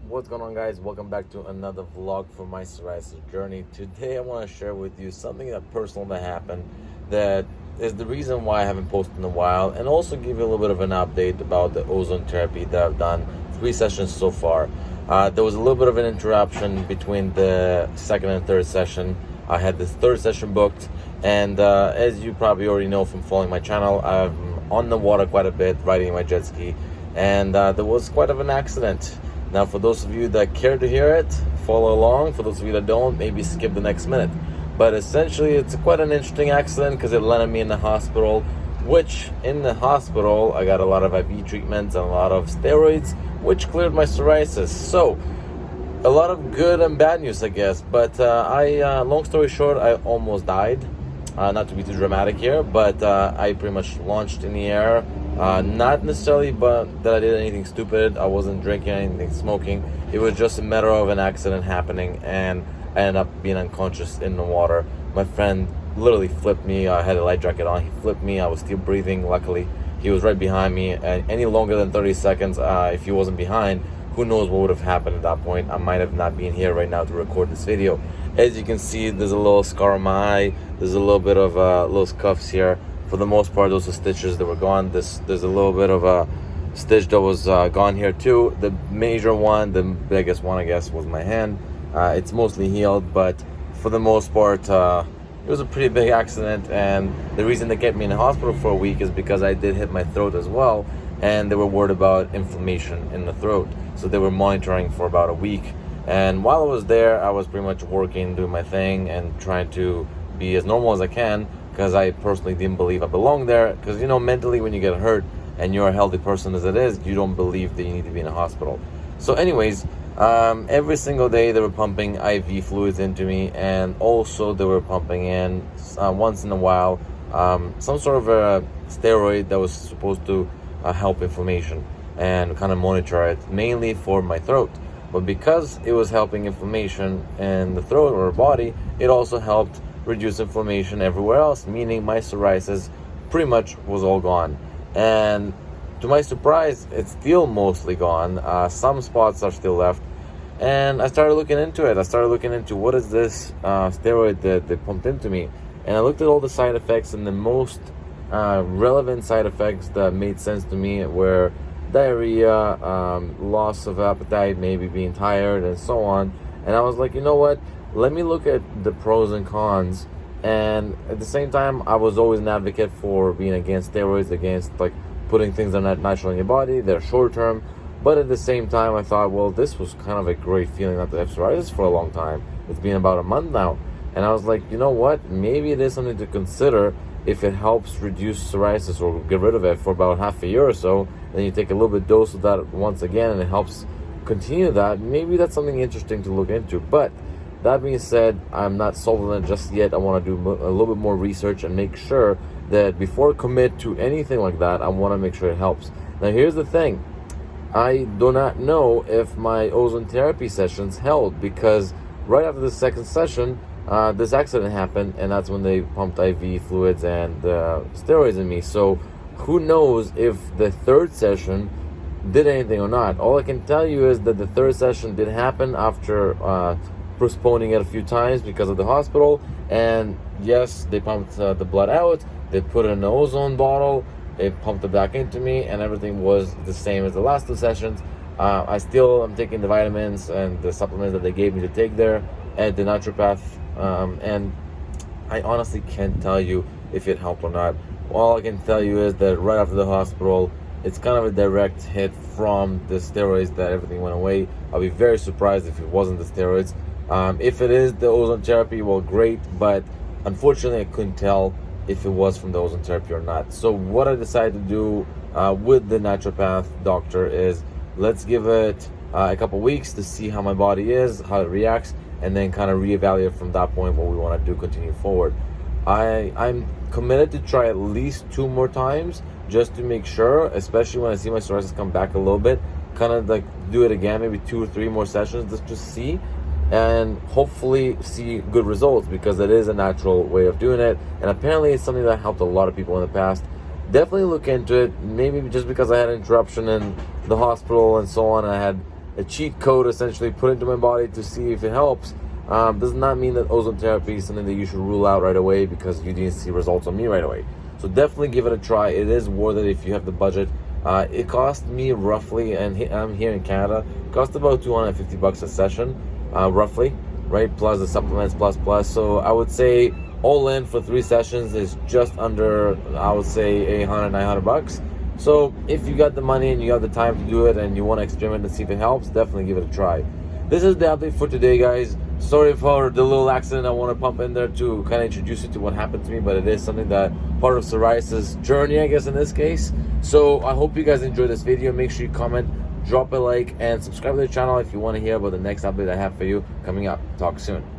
What's going on, guys? Welcome back to another vlog for my psoriasis journey. Today I want to share with you something personal that happened that is the reason why I haven't posted in a while, and also give you a little bit of an update about the ozone therapy that I've done 3 sessions so far. There was a little bit of an interruption between the second and third session. I had this third session booked, and as you probably already know from following my channel, I'm on the water quite a bit, riding my jet ski, and there was quite of an accident. Now, for those of you that care to hear it, follow along. For those of you that don't, maybe skip the next minute. But essentially, it's quite an interesting accident because it landed me in the hospital, which in the hospital, I got a lot of IV treatments and a lot of steroids, which cleared my psoriasis. So, a lot of good and bad news, I guess. But long story short, I almost died. Not to be too dramatic here, but I pretty much launched in the air. Not necessarily but that I did anything stupid. I wasn't drinking anything, smoking. It was just a matter of an accident happening, and I ended up being unconscious in the water. My friend literally flipped me. I had a life jacket on. He flipped me. I was still breathing. Luckily, he was right behind me. And any longer than 30 seconds, if he wasn't behind, who knows what would have happened at that point. I might have not been here right now to record this video. As you can see, there's a little scar on my eye. There's a little bit of little scuffs here. For the most part, those are stitches that were gone. There's a little bit of a stitch that was gone here too. The major one, the biggest one, I guess, was my hand. It's mostly healed, but for the most part, it was a pretty big accident. And the reason they kept me in the hospital for a week is because I did hit my throat as well, and they were worried about inflammation in the throat. So they were monitoring for about a week. And while I was there, I was pretty much working, doing my thing, and trying to be as normal as I can, because I personally didn't believe I belonged there. Because, you know, mentally, when you get hurt and you're a healthy person as it is, you don't believe that you need to be in a hospital. So anyways, every single day they were pumping IV fluids into me, and also they were pumping in once in a while some sort of a steroid that was supposed to help inflammation and kind of monitor it, mainly for my throat. But because it was helping inflammation in the throat or body, it also helped reduce inflammation everywhere else, meaning my psoriasis pretty much was all gone. And to my surprise, it's still mostly gone. Some spots are still left. And I started looking into it. I started looking into what is this steroid that they pumped into me. And I looked at all the side effects, and the most relevant side effects that made sense to me were diarrhea, loss of appetite, maybe being tired, and so on. And I was like, you know what? Let me look at the pros and cons. And at the same time, I was always an advocate for being against steroids, against like putting things that are not natural in your body. They're short term. But at the same time, I thought, well, this was kind of a great feeling not to have psoriasis for a long time. It's been about a month now. And I was like, you know what? Maybe it is something to consider. If it helps reduce psoriasis or get rid of it for about half a year or so, then you take a little bit dose of that once again, and it helps continue that. Maybe that's something interesting to look into. But that being said, I'm not sold on it just yet. I want to do a little bit more research and make sure that before I commit to anything like that, I want to make sure it helps. Now, here's the thing. I do not know if my ozone therapy sessions held, because right after the second session, this accident happened, and that's when they pumped IV fluids and steroids in me. So who knows if the third session did anything or not. All I can tell you is that the third session did happen after postponing it a few times because of the hospital. And yes, they pumped the blood out, they put it in an ozone bottle, they pumped it back into me, and everything was the same as the last 2 sessions. I still am taking the vitamins and the supplements that they gave me to take there at the naturopath, and I honestly can't tell you if it helped or not. All I can tell you is that right after the hospital, it's kind of a direct hit from the steroids that everything went away. I'll be very surprised if it wasn't the steroids. If it is the ozone therapy, well, great, but unfortunately I couldn't tell if it was from the ozone therapy or not. So what I decided to do with the naturopath doctor is, let's give it a couple weeks to see how my body is, how it reacts, and then kind of reevaluate from that point what we want to do continue forward. I'm committed to try at least 2 more times just to make sure, especially when I see my psoriasis come back a little bit, kind of like do it again, maybe 2 or 3 more sessions, just to see, and hopefully see good results, because it is a natural way of doing it, and apparently it's something that helped a lot of people in the past. Definitely look into it. Maybe just because I had an interruption in the hospital and so on, and I had a cheat code essentially put into my body to see if it helps. Does not mean that ozone therapy is something that you should rule out right away because you didn't see results on me right away. So definitely give it a try. It is worth it if you have the budget. It cost me roughly, and I'm here in Canada, it cost about $250 a session, roughly, right? Plus the supplements, plus. So I would say all in for 3 sessions is just under, I would say, $800-900. So if you got the money and you have the time to do it and you want to experiment and see if it helps, definitely give it a try. This is the update for today, guys. Sorry for the little accident I want to pump in there to kind of introduce you to what happened to me, but it is something that part of psoriasis journey, I guess, in this case. So I hope you guys enjoyed this video. Make sure you comment, drop a like, and subscribe to the channel if you want to hear about the next update I have for you coming up. Talk soon.